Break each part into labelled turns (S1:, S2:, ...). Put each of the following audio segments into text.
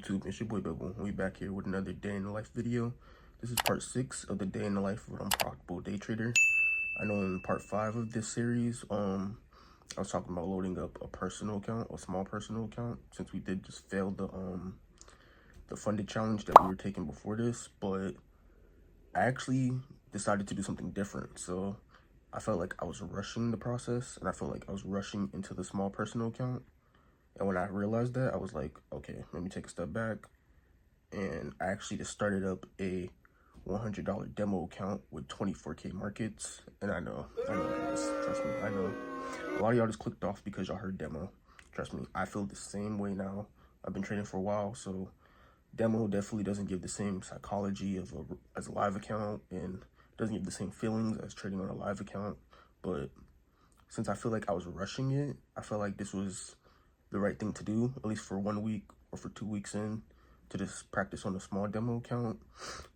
S1: YouTube? It's your boy Bubble. We back here with another day in the life video. This is part 6 of the day in the life of an unprofitable day trader. I know in part 5 of this series, I was talking about loading up a personal account, a small personal account, since we did just fail the funded challenge that we were taking before this. But I actually decided to do something different. So I felt like I was rushing the process, and I felt like I was rushing into the small personal account. And when I realized that, I was like, okay, let me take a step back. And I actually just started up a $100 demo account with 24K markets. And I know guys, trust me, I know. A lot of y'all just clicked off because y'all heard demo. Trust me, I feel the same way now. I've been trading for a while, so demo definitely doesn't give the same psychology as a live account, and doesn't give the same feelings as trading on a live account. But since I feel like I was rushing it, I felt like this was the right thing to do, at least for 1 week or for 2 weeks in, to just practice on a small demo account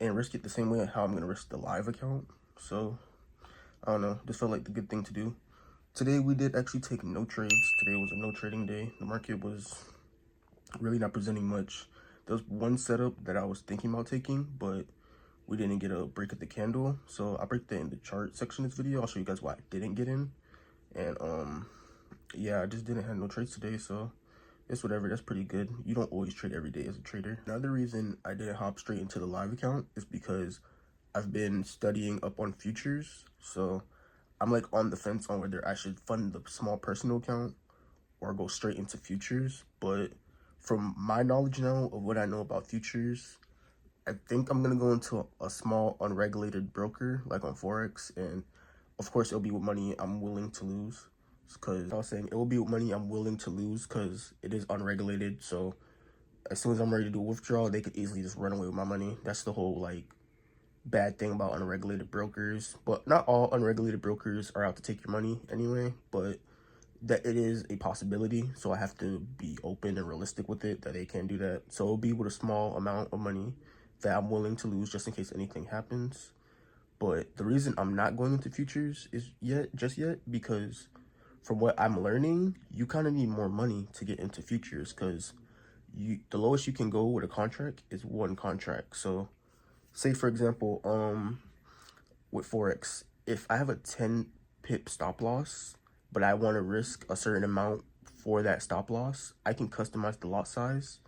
S1: and risk it the same way how I'm going to risk the live account. So I don't know, just felt like the good thing to do. Today we did actually take no trades. Today was a no trading day. The market was really not presenting much. There was one setup that I was thinking about taking, but we didn't get a break at the candle. So I'll break that in the chart section of this video. I'll show you guys why I didn't get in. And yeah, I just didn't have no trades today, so it's whatever. That's pretty good. You don't always trade every day as a trader. Another reason I didn't hop straight into the live account is because I've been studying up on futures. So I'm like on the fence on whether I should fund the small personal account or go straight into futures. But from my knowledge now of what I know about futures, I think I'm gonna go into a small unregulated broker like on Forex, and of course it'll be with money I'm willing to lose. Because I was saying, it will be with money I'm willing to lose because it is unregulated. So as soon as I'm ready to do a withdrawal, they could easily just run away with my money. That's the whole like bad thing about unregulated brokers. But not all unregulated brokers are out to take your money anyway, but that it is a possibility. So I have to be open and realistic with it that they can do that. So it'll be with a small amount of money that I'm willing to lose just in case anything happens. But the reason I'm not going into futures is just yet because from what I'm learning, you kind of need more money to get into futures, because the lowest you can go with a contract is one contract. So say for example, with Forex, if I have a 10 pip stop loss, but I want to risk a certain amount for that stop loss, I can customize the lot size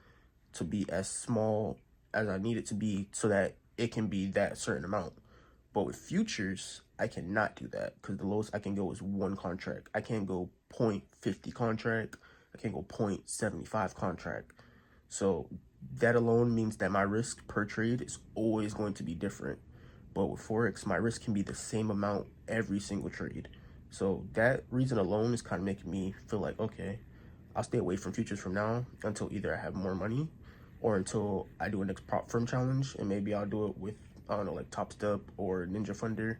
S1: to be as small as I need it to be so that it can be that certain amount. But with futures, I cannot do that because the lowest I can go is one contract. I can't go 0.50 contract. I can't go 0.75 contract. So that alone means that my risk per trade is always going to be different. But with Forex, my risk can be the same amount every single trade. So that reason alone is kind of making me feel like, okay, I'll stay away from futures from now until either I have more money or until I do a next prop firm challenge, and maybe I'll do it with, I don't know, like Top Step or Ninja Funder,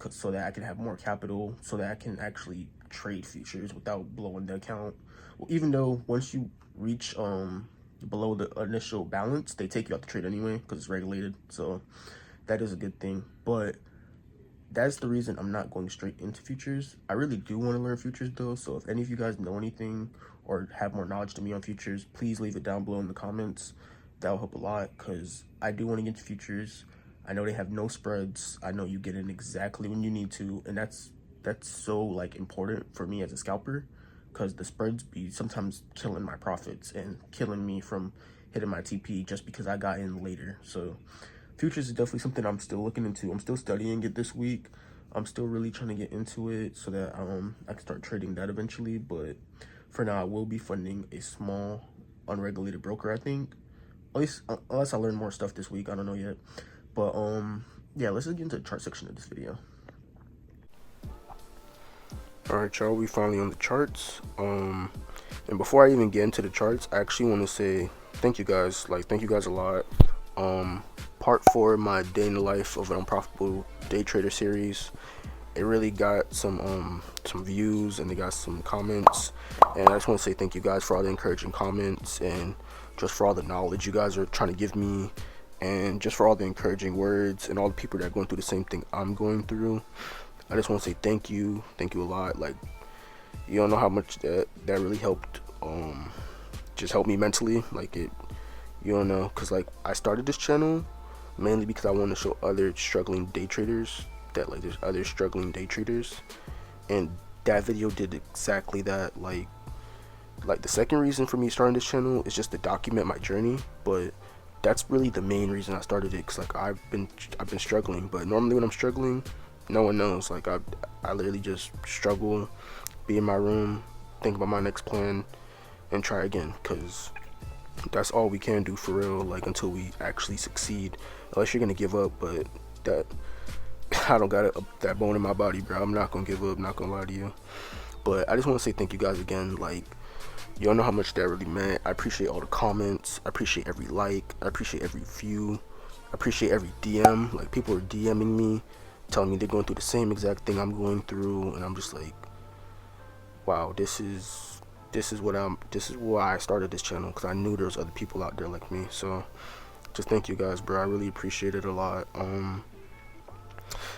S1: so that I can have more capital, so that I can actually trade futures without blowing the account. Well, even though once you reach below the initial balance, they take you out the trade anyway because it's regulated. So that is a good thing. But that's the reason I'm not going straight into futures. I really do want to learn futures though. So if any of you guys know anything or have more knowledge than me on futures, please leave it down below in the comments. That'll help a lot because I do want to get into futures. I know they have no spreads. I know you get in exactly when you need to, and that's so like important for me as a scalper, because the spreads be sometimes killing my profits and killing me from hitting my TP just because I got in later. So futures is definitely something I'm still looking into. I'm still studying it this week. I'm still really trying to get into it so that I can start trading that eventually. But for now, I will be funding a small unregulated broker, I think. At least unless I learn more stuff this week, I don't know yet. But yeah, let's just get into the chart section of this video. All right, y'all, we finally on the charts. And before I even get into the charts, I actually want to say thank you guys. Like, thank you guys a lot. Part 4 of my day in the life of an unprofitable day trader series, it really got some views, and they got some comments, and I just want to say thank you guys for all the encouraging comments, and just for all the knowledge you guys are trying to give me, and just for all the encouraging words, and all the people that are going through the same thing I'm going through. I just want to say thank you a lot. Like, you don't know how much that really helped, just helped me mentally. Like, it You don't know, because like I started this channel mainly because I want to show other struggling day traders that like there's other struggling day traders, and that video did exactly that. Like the second reason for me starting this channel is just to document my journey, but that's really the main reason I started it, because like I've been struggling, but normally when I'm struggling, no one knows. Like I literally just struggle, be in my room, think about my next plan, and try again, because that's all we can do for real, like until we actually succeed, unless you're gonna give up. But that I don't got that bone in my body, bro. I'm not gonna give up, not gonna lie to you. But I just want to say thank you guys again. Like, you don't know how much that really meant. I appreciate all the comments, I appreciate every like, I appreciate every view, I appreciate every DM. Like, people are DMing me telling me they're going through the same exact thing I'm going through, and I'm just like, wow, this is why I started this channel, because I knew there was other people out there like me. So just thank you guys, bro. I really appreciate it a lot.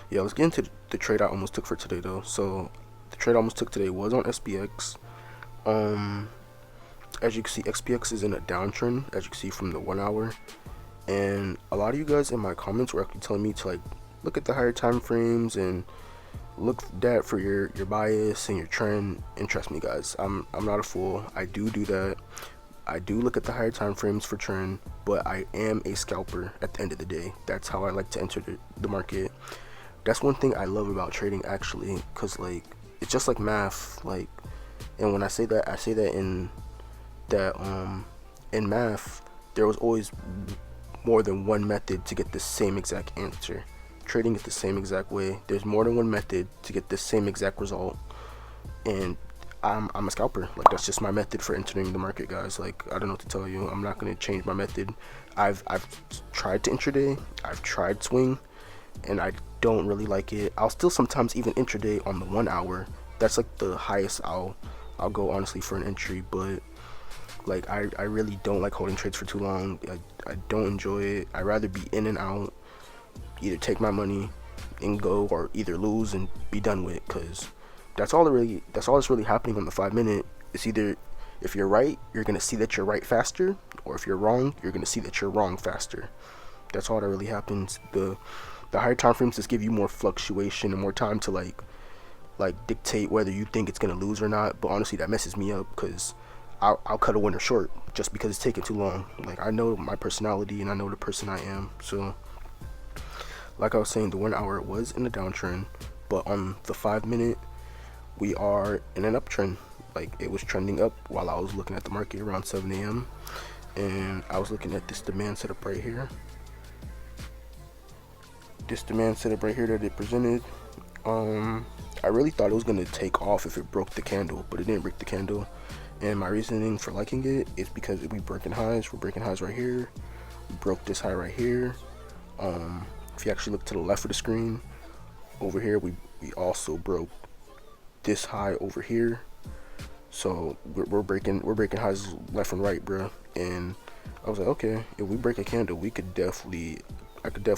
S1: Yeah, let's get into the trade I almost took for today though. So the trade I almost took today was on SPX. As you can see, SPX is in a downtrend, as you can see from the 1 hour, and a lot of you guys in my comments were actually telling me to like look at the higher time frames and look that for your bias and your trend. And trust me guys, I'm not a fool. I do that. I do look at the higher time frames for trend, but I am a scalper at the end of the day. That's how I like to enter the market. That's one thing I love about trading, actually, because like it's just like math. Like, and when I say that, I say that in math there was always more than one method to get the same exact answer. Trading it the same exact way, there's more than one method to get the same exact result, and I'm a scalper. Like, that's just my method for entering the market, guys. Like, I don't know what to tell you. I'm not going to change my method. I've tried to intraday, I've tried swing, and I don't really like it. I'll still sometimes even intraday on the 1 hour. That's like the highest I'll go, honestly, for an entry. But like I really don't like holding trades for too long. I don't enjoy it. I'd rather be in and out, either take my money and go, or either lose and be done with, because that's all that's really happening on the 5 minute. It's either, if you're right, you're gonna see that you're right faster, or if you're wrong, you're gonna see that you're wrong faster. That's all that really happens. The higher time frames just give you more fluctuation and more time to like dictate whether you think it's gonna lose or not. But honestly, that messes me up, because I'll cut a winner short just because it's taking too long. Like, I know my personality and I know the person I am. So like I was saying, the 1 hour was in a downtrend, but on the 5 minute we are in an uptrend. Like, it was trending up while I was looking at the market around 7 a.m. and I was looking at this demand setup right here. This demand setup right here that it presented, I really thought it was gonna take off if it broke the candle, but it didn't break the candle. And my reasoning for liking it is because we're breaking highs right here. We broke this high right here. If you actually look to the left of the screen over here, we also broke this high over here. So we're breaking highs left and right, bro. And I was like, okay, if we break a candle, I could definitely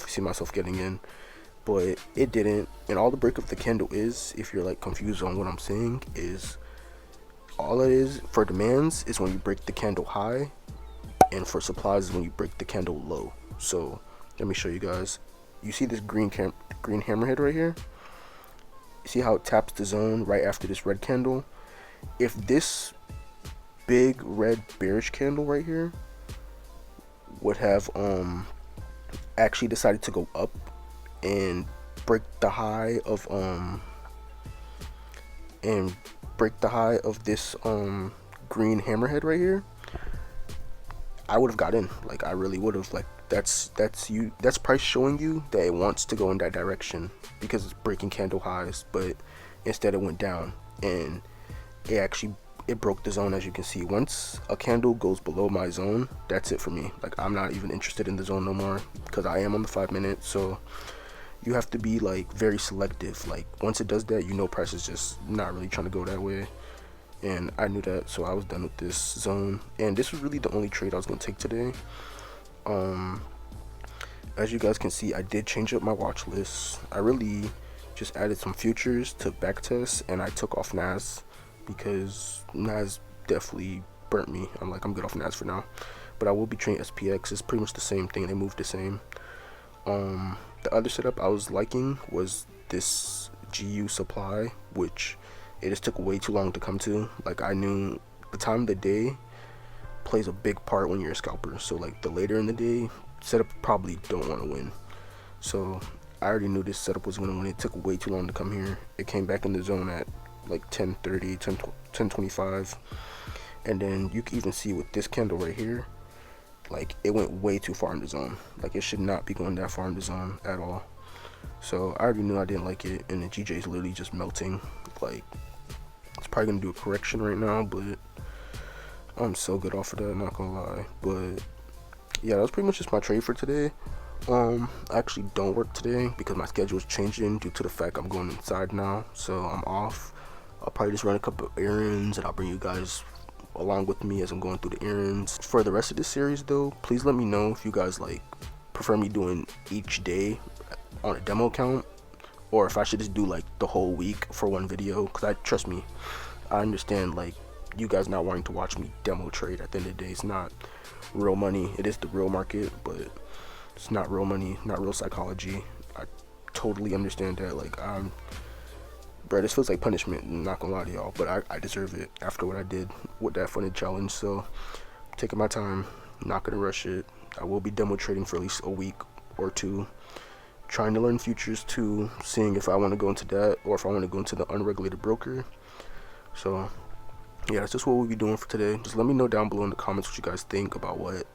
S1: see myself getting in. But it didn't. And all the break of the candle is, if you're like confused on what I'm saying, is all it is for demands is when you break the candle high, and for supplies is when you break the candle low. So let me show you guys. You see this green hammerhead right here? You see how it taps the zone right after this red candle? If this big red bearish candle right here would have actually decided to go up and break the high of this green hammerhead right here, I would have got in. Like, I really would have. Like, that's price showing you that it wants to go in that direction because it's breaking candle highs, but instead it went down, and it broke the zone. As you can see, once a candle goes below my zone, that's it for me. Like, I'm not even interested in the zone no more, because I am on the 5 minute. So you have to be like very selective. Like, once it does that, you know price is just not really trying to go that way, and I knew that. So I was done with this zone, and this was really the only trade I was gonna take today. As you guys can see, I did change up my watch list. I really just added some futures to backtest, and I took off NAS because NAS definitely burnt me. I'm good off NAS for now. but I will be trading SPX. It's pretty much the same thing. They moved the same. The other setup I was liking was this GU supply, which it just took way too long to come to. Like, I knew the time of the day plays a big part when you're a scalper. So like the later in the day setup probably don't want to win. So I already knew this setup was going to win. It took way too long to come here. It came back in the zone at like 10:30, 10:25, and then you can even see with this candle right here, like it went way too far in the zone. Like it should not be going that far in the zone at all. So I already knew I didn't like it, and the GJ is literally just melting. Like it's probably gonna do a correction right now, but I'm so good off of that, not gonna lie. But yeah, that was pretty much just my trade for today. I actually don't work today because my schedule is changing due to the fact I'm going inside now, so I'm off. I'll probably just run a couple of errands and I'll bring you guys along with me as I'm going through the errands. For the rest of this series though, please let me know if you guys like prefer me doing each day on a demo account, or if I should just do like the whole week for one video, because trust me, I understand like you guys not wanting to watch me demo trade. At the end of the day, it's not real money. It is the real market, but it's not real money, not real psychology. I totally understand that. Like, bro, this feels like punishment, I'm not gonna lie to y'all, but I deserve it after what I did with that funded challenge. So I'm taking my time, not gonna rush it. I will be demo trading for at least a week or two, trying to learn futures too, seeing if I want to go into that or if I want to go into the unregulated broker. So yeah, that's just what we'll be doing for today. Just let me know down below in the comments what you guys think about what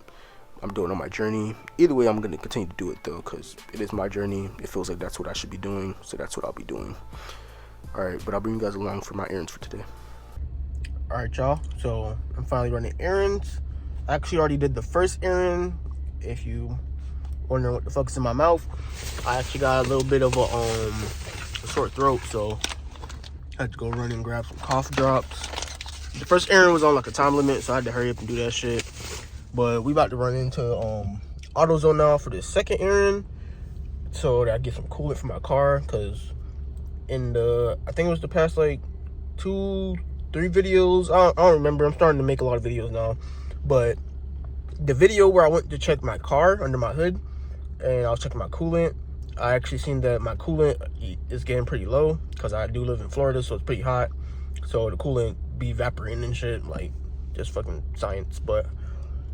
S1: I'm doing on my journey. Either way, I'm going to continue to do it though, because it is my journey. It feels like that's what I should be doing, so that's what I'll be doing. Alright, but I'll bring you guys along for my errands for today. Alright, y'all, so I'm finally running errands. I actually already did the first errand. If you wondering what the fuck's in my mouth, I actually got a little bit of a sore throat, so I had to go run and grab some cough drops. The first errand was on like a time limit, so I had to hurry up and do that shit. But we about to run into AutoZone now for the second errand, so that I get some coolant for my car. Because in the, I think it was the past like 2-3 videos, I don't remember. I'm starting to make a lot of videos now, but the video where I went to check my car under my hood and I was checking my coolant, I actually seen that my coolant is getting pretty low because I do live in Florida, so it's pretty hot. So the coolant be evaporating and shit, like just fucking science. But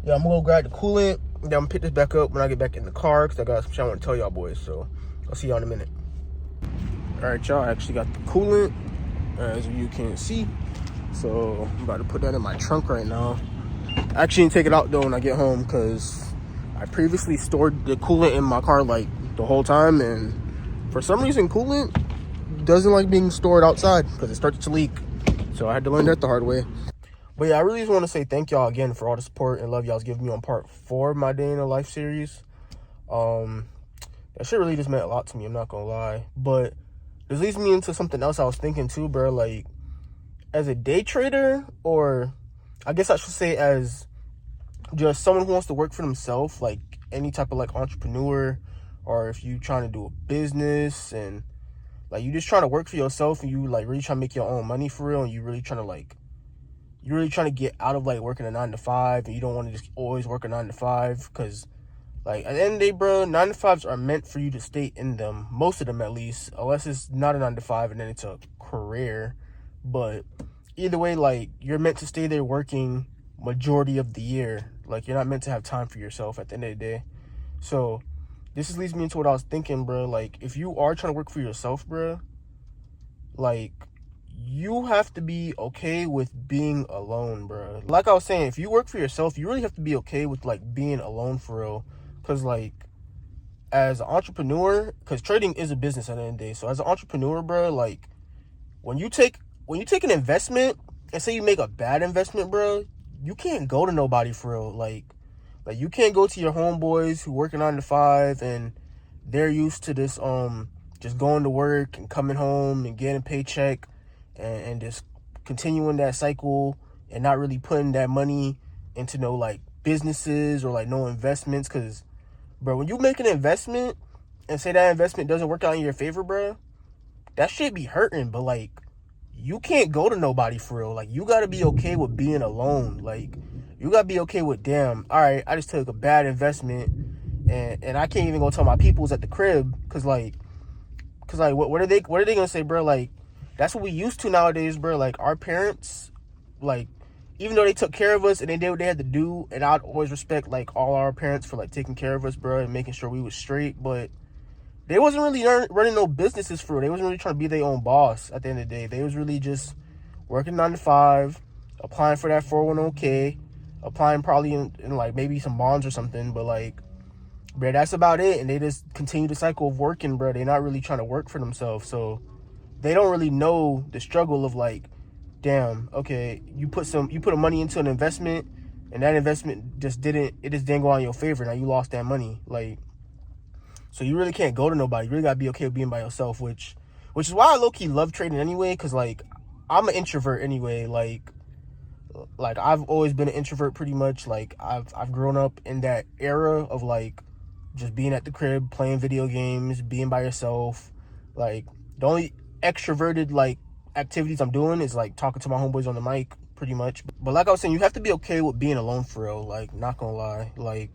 S1: yeah, I'm gonna go grab the coolant, then I'm gonna pick this back up when I get back in the car, because I got some shit I want to tell y'all boys. So I'll see y'all in a minute. Alright, y'all, I actually got the coolant, as you can see. So I'm about to put that in my trunk right now. I actually didn't take it out though when I get home, because I previously stored the coolant in my car like the whole time, and for some reason coolant doesn't like being stored outside because it starts to leak. So I had to learn that the hard way. But yeah, I really just want to say thank y'all again for all the support and love y'all's giving me on part 4 of my day in the life series. That shit really just meant a lot to me, I'm not gonna lie. But this leads me into something else I was thinking too, bro. Like, as a day trader, or I guess I should say as just someone who wants to work for themselves, like any type of like entrepreneur, or if you trying to do a business and like you just trying to work for yourself and you like really trying to make your own money for real, and you really trying to get out of like working a 9-to-5, and you don't want to just always work a 9-to-5, because like at the end of the day, bro, 9-to-5s are meant for you to stay in them, most of them at least, unless it's not a 9-to-5 and then it's a career. But either way, like you're meant to stay there working majority of the year. Like you're not meant to have time for yourself at the end of the day. So this leads me into what I was thinking, bro. Like, if you are trying to work for yourself, bro, like, you have to be okay with being alone, bro. Like I was saying, if you work for yourself, you really have to be okay with, like, being alone for real. Because, like, as an entrepreneur, because trading is a business at the end of the day. So, as an entrepreneur, bro, like, when you take an investment, and say you make a bad investment, bro, you can't go to nobody for real. Like you can't go to your homeboys who working 9-to-5 and they're used to this just going to work and coming home and getting a paycheck and just continuing that cycle and not really putting that money into no like businesses or like no investments. Because bro, when you make an investment and say that investment doesn't work out in your favor, bro, that shit be hurting. But like, you can't go to nobody for real. Like, you gotta be okay with being alone. Like, you gotta be okay with, damn, all right, I just took a bad investment, and I can't even go tell my peoples at the crib, cause like what are they gonna say, bro? Like, that's what we used to nowadays, bro. Like, our parents, like, even though they took care of us and they did what they had to do, and I'd always respect like all our parents for like taking care of us, bro, and making sure we was straight, but they wasn't really running no businesses for it. They wasn't really trying to be their own boss at the end of the day. They was really just working 9 to 5, applying for that 401k, applying probably in like maybe some bonds or something, but like, bro, that's about it. And they just continue the cycle of working, bro. They're not really trying to work for themselves, so they don't really know the struggle of like, damn, okay, you put money into an investment, and that investment just didn't go on your favor. Now you lost that money, like, so you really can't go to nobody. You really gotta be okay with being by yourself, which is why I low-key love trading anyway, because like, I'm an introvert anyway. Like I've always been an introvert pretty much. Like, I've grown up in that era of like just being at the crib, playing video games, being by yourself. Like, the only extroverted like activities I'm doing is like talking to my homeboys on the mic pretty much. But like I was saying, you have to be okay with being alone for real. Like, not gonna lie, like,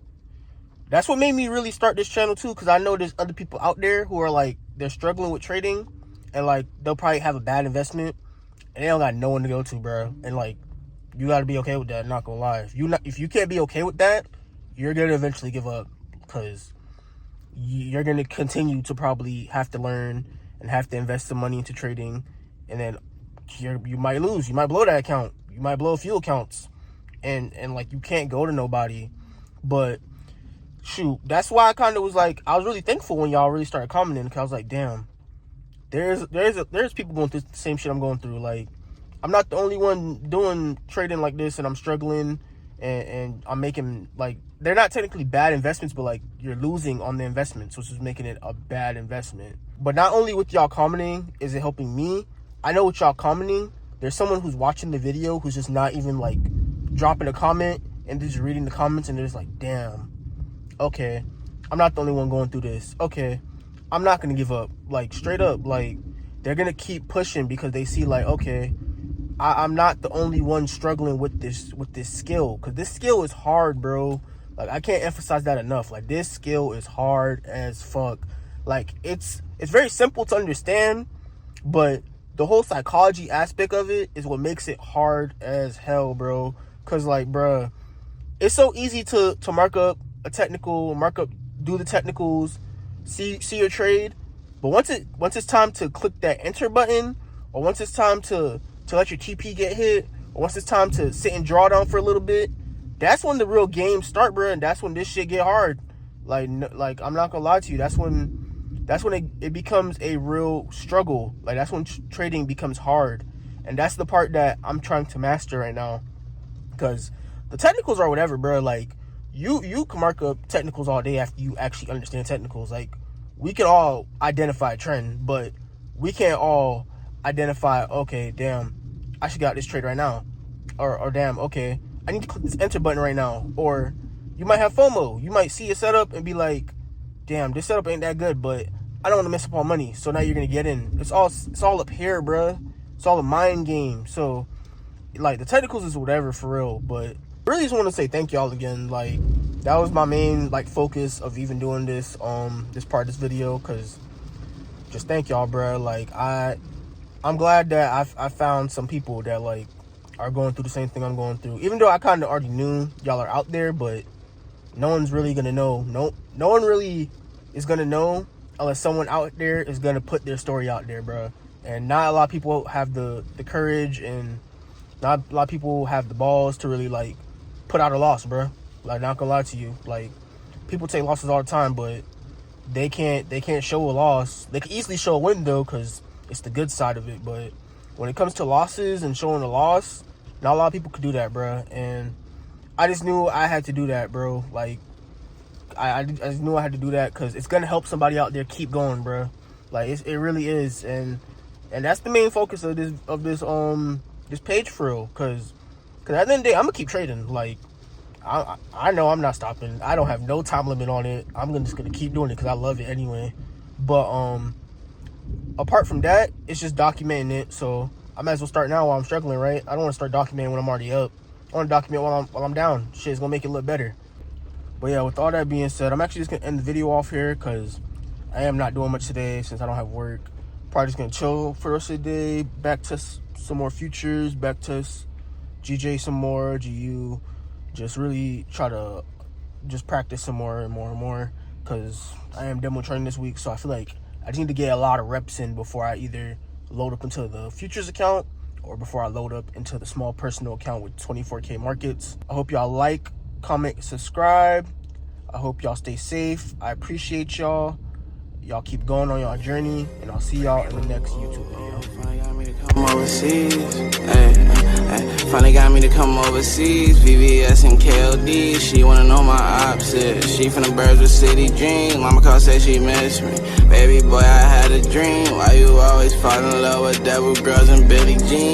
S1: that's what made me really start this channel too, because I know there's other people out there who are like, they're struggling with trading, and like, they'll probably have a bad investment and they don't got no one to go to, bro. And like, you got to be okay with that, not gonna lie. If you can't be okay with that, you're gonna eventually give up, because you're gonna continue to probably have to learn and have to invest some money into trading, and then you might lose. You might blow that account. You might blow a few accounts, and like, you can't go to nobody. But shoot, that's why I kind of was like, I was really thankful when y'all really started commenting, because I was like, damn, there's people going through the same shit I'm going through. Like, I'm not the only one doing trading like this, and I'm struggling, and I'm making, like, they're not technically bad investments, but like, you're losing on the investments, which is making it a bad investment. But not only with y'all commenting is it helping me, I know with y'all commenting, there's someone who's watching the video who's just not even like dropping a comment, and just reading the comments, and they're just like, damn, okay, I'm not the only one going through this. Okay, I'm not gonna give up. Like, straight up, like, they're gonna keep pushing because they see like, okay, I'm not the only one struggling with this skill, because this skill is hard, bro. Like, I can't emphasize that enough. Like, this skill is hard as fuck. Like, it's very simple to understand, but the whole psychology aspect of it is what makes it hard as hell, bro. Because like, bro, it's so easy to mark up a technical, do the technicals, see your trade, but once it's time to click that enter button, or once it's time to let your TP get hit, or once it's time to sit and draw down for a little bit, that's when the real games start, bro, and that's when this shit get hard. Like, I'm not gonna lie to you, that's when it becomes a real struggle. Like, that's when trading becomes hard, and that's the part that I'm trying to master right now. Because the technicals are whatever, bro. Like, you can mark up technicals all day after you actually understand technicals. Like, we can all identify a trend, but we can't all identify, okay, damn, I should got this trade right now, or damn, okay, I need to click this enter button right now. Or you might have FOMO. You might see a setup and be like, damn, this setup ain't that good, but I don't want to mess up all money. So now you're gonna get in. It's all up here, bro. It's all a mind game. So like, the technicals is whatever for real, but I really just want to say thank y'all again. Like, that was my main like focus of even doing this this part of this video, because just thank y'all, bro. Like, I'm glad that I found some people that like are going through the same thing I'm going through, even though I kind of already knew y'all are out there, but no one's really gonna know. No one really is gonna know unless someone out there is gonna put their story out there, bro. And not a lot of people have the courage, and not a lot of people have the balls to really like put out a loss, bro. Like, not gonna lie to you, like, people take losses all the time, but they can't show a loss. They can easily show a win though, because it's the good side of it. But when it comes to losses and showing a loss, not a lot of people could do that, bro. And I just knew I had to do that, bro. Like, I just knew I had to do that, because it's gonna help somebody out there keep going, bro. Like, it really is. And that's the main focus of this page for real, because at the end of the day, I'm gonna keep trading. Like, I know I'm not stopping. I don't have no time limit on it. I'm just gonna keep doing it because I love it anyway. But apart from that, it's just documenting it. So I might as well start now while I'm struggling, right? I don't want to start documenting when I'm already up. I want to document while I'm down. Shit's gonna make it look better. But yeah, with all that being said, I'm actually just gonna end the video off here because I am not doing much today since I don't have work. Probably just gonna chill for the rest of the day. Back to some more futures. Back to GJ some more. GU. Just really try to just practice some more and more because I am demo trading this week. So I feel like I just need to get a lot of reps in before I either load up into the futures account or before I load up into the small personal account with 24K markets. I hope y'all like, comment, subscribe. I hope y'all stay safe. I appreciate y'all. Y'all keep going on y'all journey, and I'll see y'all in the next YouTube video.
S2: Finally got me to come overseas. Finally got me to come overseas. VVS and KLD. She wanna know my opposite. She from the birds with city dreams. Mama called, said she missed me. Baby boy, I had a dream. Why you always fall in love with devil girls and Billie Jean?